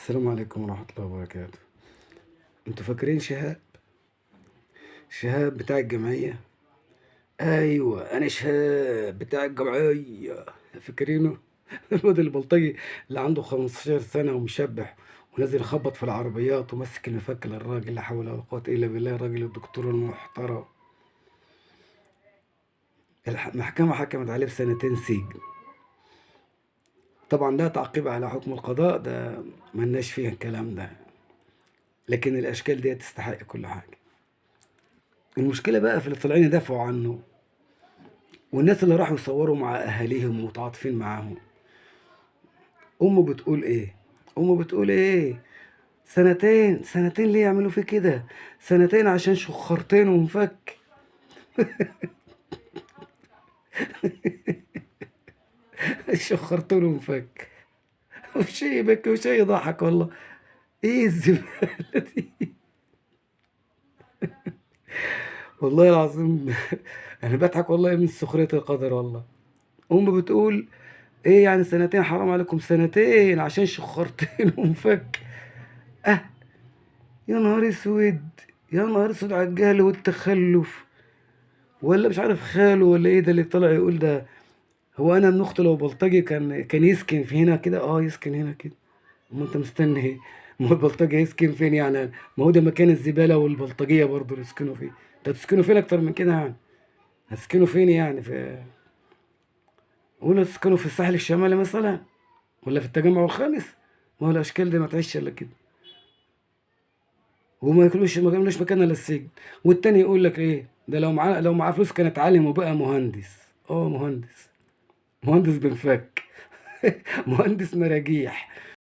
السلام عليكم ورحمة الله وبركاته. انتوا فاكرين شهاب؟ شهاب بتاع الجمعية؟ ايوه انا شهاب بتاع الجمعية. فاكرينه؟ الواد البلطجي اللي عنده 15 سنة ومشبح ونازل يخبط في العربيات وماسك المفك للراجل، لا حول ولا قوة الا بالله، الراجل الدكتور المحترم. المحكمة حكمت عليه بسنتين سجن. طبعا لا تعقيب على حكم القضاء ده، ملناش فيه الكلام ده، لكن الاشكال دي تستحق كل حاجة. المشكلة بقى في اللي طالعين يدافعوا عنه، والناس اللي راحوا يصوروا مع اهاليهم ومتعاطفين معاهم. امه بتقول ايه؟ امه بتقول ايه؟ سنتين، سنتين ليه يعملوا فيه كده؟ سنتين عشان شخرتين ومفك. شخرتين ومفك. وشي يبكي وشي يضحك والله. ايه الزبالة دي؟ والله العظيم. انا بضحك والله من سخرية القدر والله. امه بتقول ايه يعني سنتين؟ حرام عليكم، سنتين عشان شخرتين ومفك. اه، يا نهار اسود. يا نهار اسود على الجهل والتخلف. ولا مش عارف خاله ولا ايه ده اللي طلع يقول ده. هو انا ابن اخته لو بلطجي كان يسكن في هنا كده؟ اه يسكن هنا كده. ما انت مستني ايه؟ ما هو البلطجي يسكن فين يعني؟ ما هو ده مكان الزباله والبلطجيه برضه اللي يسكنوا فيه. انت هتسكنوا فين اكتر من كده يعني؟ هتسكنوا فين يعني؟ في، ولا تسكنوا في الساحل الشمالي مثلا، ولا في التجمع الخامس؟ ما هو الاشكال دي ما تعيش الا كده. وما ياكلوش، ما يعملوش مكان الا السجن. والتاني يقول لك ايه ده؟ لو معاه فلوس كان اتعلم وبقى مهندس. اه مهندس. مهندس بنفك. مهندس مراجيح.